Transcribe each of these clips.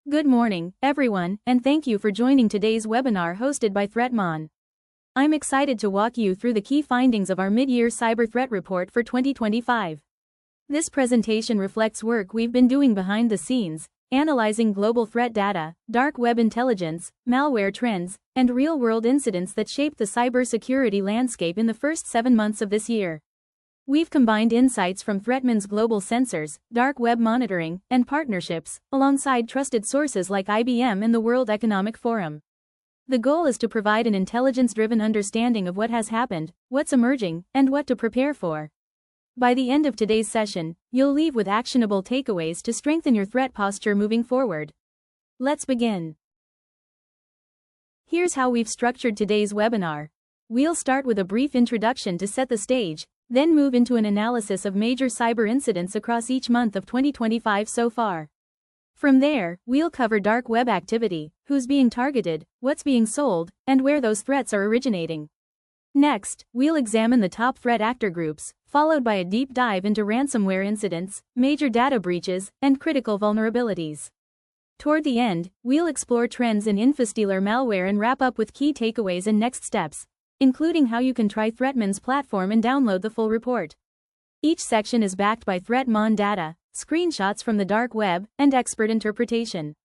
Good morning, everyone, and thank you for joining today's webinar hosted by ThreatMon. I'm excited to walk you through the key findings of our mid-year cyber threat report for 2025. This presentation reflects work we've been doing behind the scenes, analyzing global threat data, dark web intelligence, malware trends, and real-world incidents that shaped the cybersecurity landscape in the first 7 months of this year. We've combined insights from ThreatMon's global sensors, dark web monitoring, and partnerships, alongside trusted sources like IBM and the World Economic Forum. The goal is to provide an intelligence-driven understanding of what has happened, what's emerging, and what to prepare for. By the end of today's session, you'll leave with actionable takeaways to strengthen your threat posture moving forward. Let's begin. Here's how we've structured today's webinar. We'll start with a brief introduction to set the stage, then move into an analysis of major cyber incidents across each month of 2025 so far. From there, we'll cover dark web activity, who's being targeted, what's being sold, and where those threats are originating. Next, we'll examine the top threat actor groups, followed by a deep dive into ransomware incidents, major data breaches, and critical vulnerabilities. Toward the end, we'll explore trends in Infostealer malware and wrap up with key takeaways and next steps, including how you can try ThreatMon's platform and download the full report. Each section is backed by ThreatMon data, screenshots from the dark web, and expert interpretation.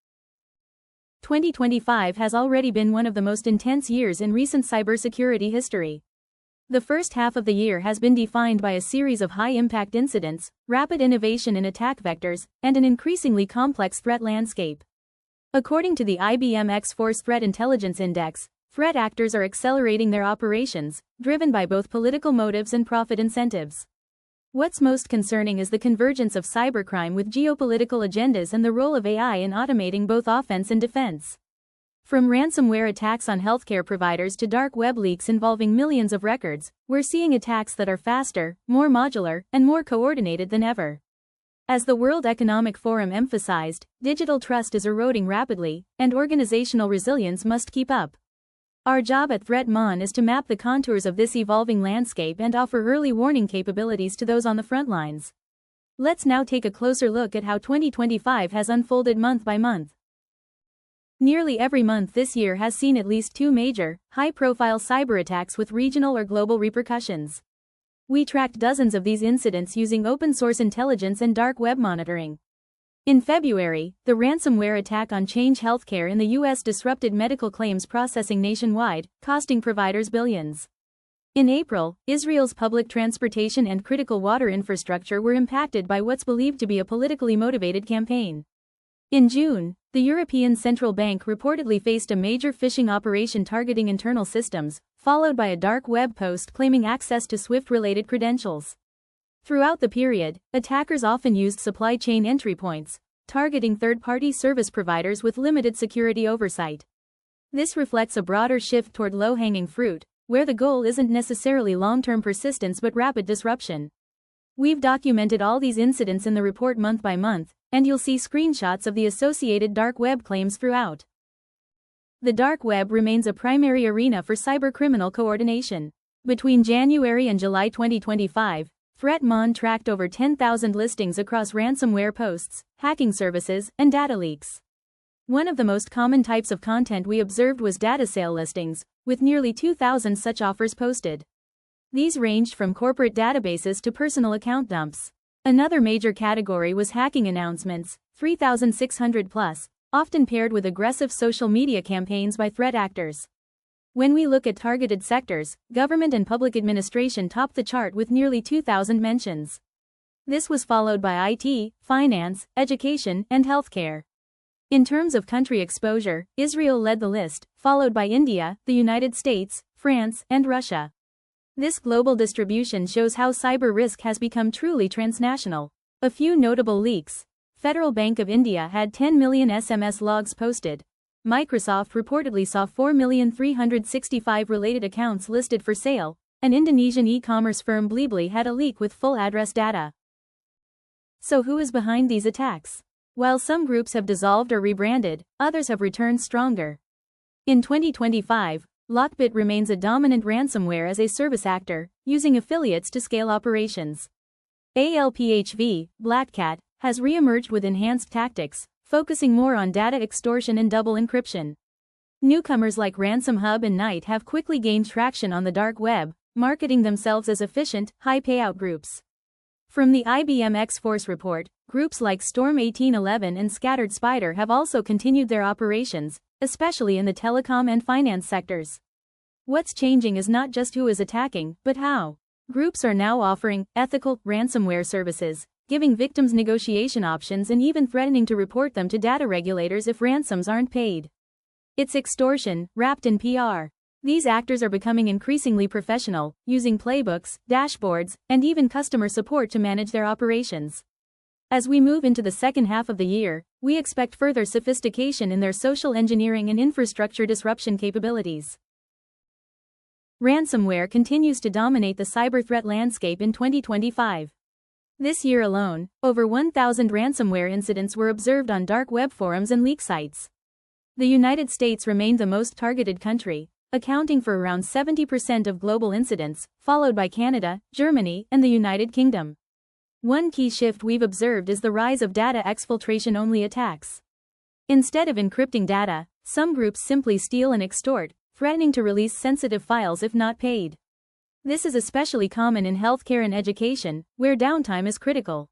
2025 has already been one of the most intense years in recent cybersecurity history. The first half of the year has been defined by a series of high-impact incidents, rapid innovation in attack vectors, and an increasingly complex threat landscape. According to the IBM X-Force Threat Intelligence Index, threat actors are accelerating their operations, driven by both political motives and profit incentives. What's most concerning is the convergence of cybercrime with geopolitical agendas and the role of AI in automating both offense and defense. From ransomware attacks on healthcare providers to dark web leaks involving millions of records, we're seeing attacks that are faster, more modular, and more coordinated than ever. As the World Economic Forum emphasized, digital trust is eroding rapidly, and organizational resilience must keep up. Our job at ThreatMon is to map the contours of this evolving landscape and offer early warning capabilities to those on the front lines. Let's now take a closer look at how 2025 has unfolded month by month. Nearly every month this year has seen at least 2 major, high-profile cyber attacks with regional or global repercussions. We tracked dozens of these incidents using open-source intelligence and dark web monitoring. In February, the ransomware attack on Change Healthcare in the U.S. disrupted medical claims processing nationwide, costing providers billions. In April, Israel's public transportation and critical water infrastructure were impacted by what's believed to be a politically motivated campaign. In June, the European Central Bank reportedly faced a major phishing operation targeting internal systems, followed by a dark web post claiming access to SWIFT-related credentials. Throughout the period, attackers often used supply chain entry points, targeting third-party service providers with limited security oversight. This reflects a broader shift toward low-hanging fruit, where the goal isn't necessarily long-term persistence but rapid disruption. We've documented all these incidents in the report month by month, and you'll see screenshots of the associated dark web claims throughout. The dark web remains a primary arena for cybercriminal coordination. Between January and July 2025, ThreatMon tracked over 10,000 listings across ransomware posts, hacking services, and data leaks. One of the most common types of content we observed was data sale listings, with nearly 2,000 such offers posted. These ranged from corporate databases to personal account dumps. Another major category was hacking announcements, 3,600 plus, often paired with aggressive social media campaigns by threat actors. When we look at targeted sectors, government and public administration topped the chart with nearly 2,000 mentions. This was followed by IT, finance, education, and healthcare. In terms of country exposure, Israel led the list, followed by India, the United States, France, and Russia. This global distribution shows how cyber risk has become truly transnational. A few notable leaks. Federal Bank of India had 10 million SMS logs posted. Microsoft reportedly saw 4,365 related accounts listed for sale, and Indonesian e-commerce firm Blibli had a leak with full address data. So who is behind these attacks? While some groups have dissolved or rebranded, others have returned stronger. In 2025, Lockbit remains a dominant ransomware as a service actor, using affiliates to scale operations. ALPHV, Black Cat, has re-emerged with enhanced tactics, focusing more on data extortion and double encryption. Newcomers like Ransom Hub and Knight have quickly gained traction on the dark web, marketing themselves as efficient, high-payout groups. From the IBM X-Force report, groups like Storm 1811 and Scattered Spider have also continued their operations, especially in the telecom and finance sectors. What's changing is not just who is attacking, but how. Groups are now offering ethical ransomware services, giving victims negotiation options and even threatening to report them to data regulators if ransoms aren't paid. It's extortion, wrapped in PR. These actors are becoming increasingly professional, using playbooks, dashboards, and even customer support to manage their operations. As we move into the second half of the year, we expect further sophistication in their social engineering and infrastructure disruption capabilities. Ransomware continues to dominate the cyber threat landscape in 2025. This year alone, over 1,000 ransomware incidents were observed on dark web forums and leak sites. The United States remained the most targeted country, accounting for around 70% of global incidents, followed by Canada, Germany, and the United Kingdom. One key shift we've observed is the rise of data exfiltration-only attacks. Instead of encrypting data, some groups simply steal and extort, threatening to release sensitive files if not paid. This is especially common in healthcare and education, where downtime is critical.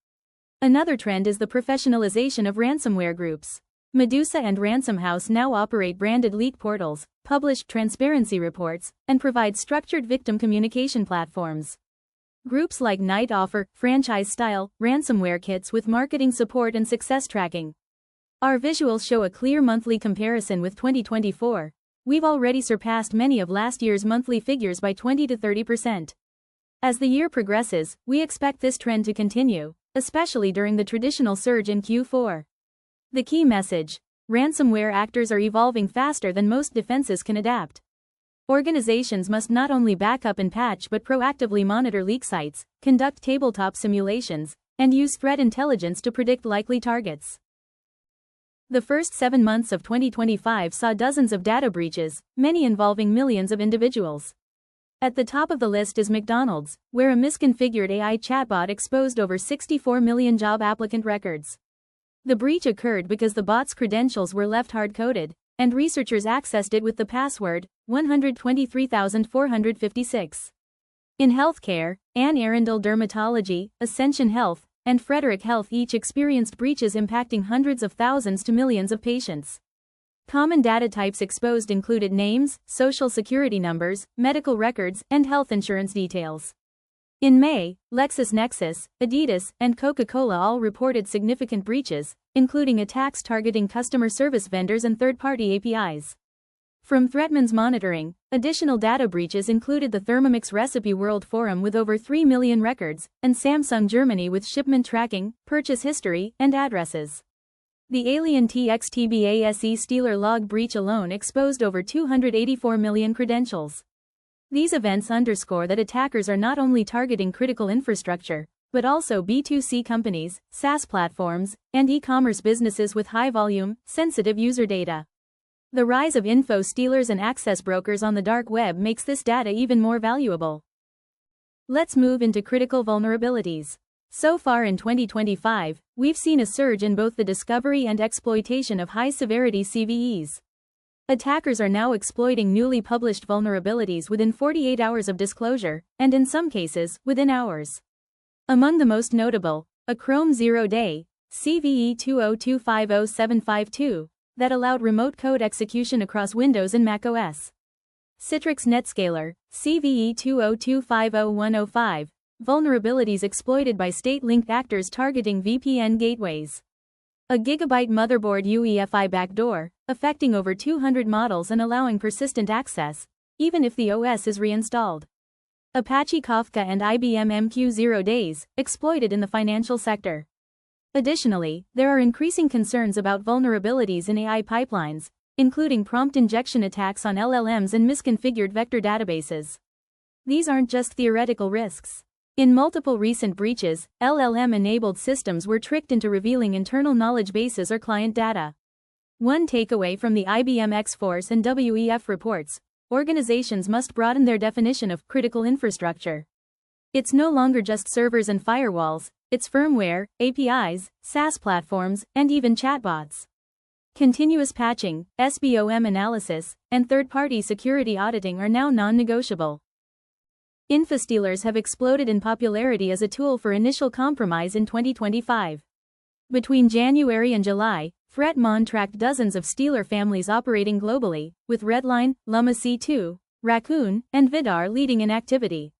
Another trend is the professionalization of ransomware groups. Medusa and Ransom House now operate branded leak portals, publish transparency reports, and provide structured victim communication platforms. Groups like Knight offer franchise-style ransomware kits with marketing support and success tracking. Our visuals show a clear monthly comparison with 2024. We've already surpassed many of last year's monthly figures by 20 to 30%. As the year progresses, we expect this trend to continue, especially during the traditional surge in Q4. The key message: ransomware actors are evolving faster than most defenses can adapt. Organizations must not only back up and patch but proactively monitor leak sites, conduct tabletop simulations, and use threat intelligence to predict likely targets. The first 7 months of 2025 saw dozens of data breaches, many involving millions of individuals. At the top of the list is McDonald's, where a misconfigured AI chatbot exposed over 64 million job applicant records. The breach occurred because the bot's credentials were left hard-coded, and researchers accessed it with the password 123,456. In healthcare, Anne Arundel Dermatology, Ascension Health, and Frederick Health each experienced breaches impacting hundreds of thousands to millions of patients. Common data types exposed included names, social security numbers, medical records, and health insurance details. In May, LexisNexis, Adidas, and Coca-Cola all reported significant breaches, including attacks targeting customer service vendors and third-party APIs. From ThreatMon's monitoring, additional data breaches included the Thermomix Recipe World Forum with over 3 million records, and Samsung Germany with shipment tracking, purchase history, and addresses. The Alien TXTBASE Stealer log breach alone exposed over 284 million credentials. These events underscore that attackers are not only targeting critical infrastructure, but also B2C companies, SaaS platforms, and e-commerce businesses with high-volume, sensitive user data. The rise of Infostealers and access brokers on the dark web makes this data even more valuable. Let's move into critical vulnerabilities. So far in 2025, we've seen a surge in both the discovery and exploitation of high-severity CVEs. Attackers are now exploiting newly published vulnerabilities within 48 hours of disclosure, and in some cases, within hours. Among the most notable, a Chrome zero-day, CVE 20250.752, that allowed remote code execution across Windows and macOS. Citrix NetScaler, CVE 20250.105, vulnerabilities exploited by state-linked actors targeting VPN gateways. A gigabyte motherboard UEFI backdoor, affecting over 200 models and allowing persistent access, even if the OS is reinstalled. Apache Kafka and IBM MQ0 days, exploited in the financial sector. Additionally, there are increasing concerns about vulnerabilities in AI pipelines, including prompt injection attacks on LLMs and misconfigured vector databases. These aren't just theoretical risks. In multiple recent breaches, LLM-enabled systems were tricked into revealing internal knowledge bases or client data. One takeaway from the IBM X-Force and WEF reports: organizations must broaden their definition of critical infrastructure. It's no longer just servers and firewalls, it's firmware, APIs, SaaS platforms, and even chatbots. Continuous patching, SBOM analysis, and third-party security auditing are now non-negotiable. Infostealers have exploded in popularity as a tool for initial compromise in 2025. Between January and July, ThreatMon tracked dozens of stealer families operating globally, with Redline, Llama C2, Raccoon, and Vidar leading in activity.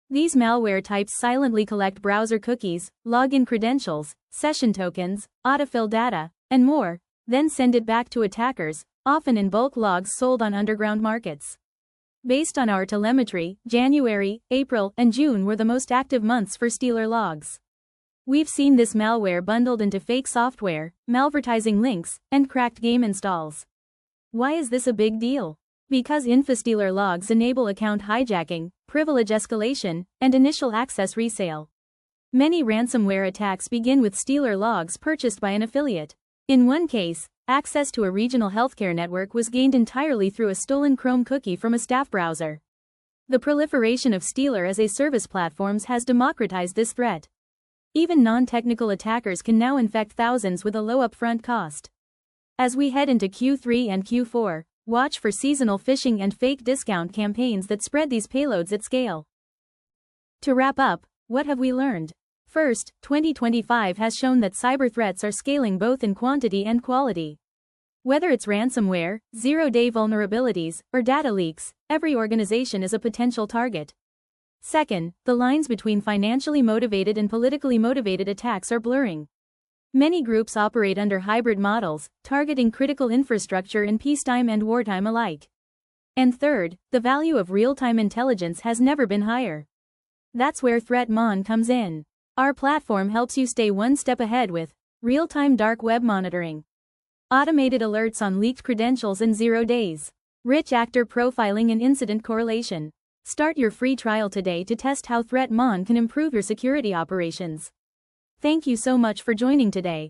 These malware types silently collect browser cookies, login credentials, session tokens, autofill data, and more, then send it back to attackers, often in bulk logs sold on underground markets. Based on our telemetry, January, April, and June were the most active months for stealer logs. We've seen this malware bundled into fake software, malvertising links, and cracked game installs. Why is this a big deal? Because Infostealer logs enable account hijacking, privilege escalation, and initial access resale. Many ransomware attacks begin with stealer logs purchased by an affiliate. In one case, access to a regional healthcare network was gained entirely through a stolen Chrome cookie from a staff browser. The proliferation of Stealer as a service platforms has democratized this threat. Even non-technical attackers can now infect thousands with a low upfront cost. As we head into Q3 and Q4, watch for seasonal phishing and fake discount campaigns that spread these payloads at scale. To wrap up, what have we learned? First, 2025 has shown that cyber threats are scaling both in quantity and quality. Whether it's ransomware, zero-day vulnerabilities, or data leaks, every organization is a potential target. Second, the lines between financially motivated and politically motivated attacks are blurring. Many groups operate under hybrid models, targeting critical infrastructure in peacetime and wartime alike. And third, the value of real-time intelligence has never been higher. That's where ThreatMon comes in. Our platform helps you stay one step ahead with real-time dark web monitoring, automated alerts on leaked credentials in 0 days, rich actor profiling and incident correlation. Start your free trial today to test how ThreatMon can improve your security operations. Thank you so much for joining today.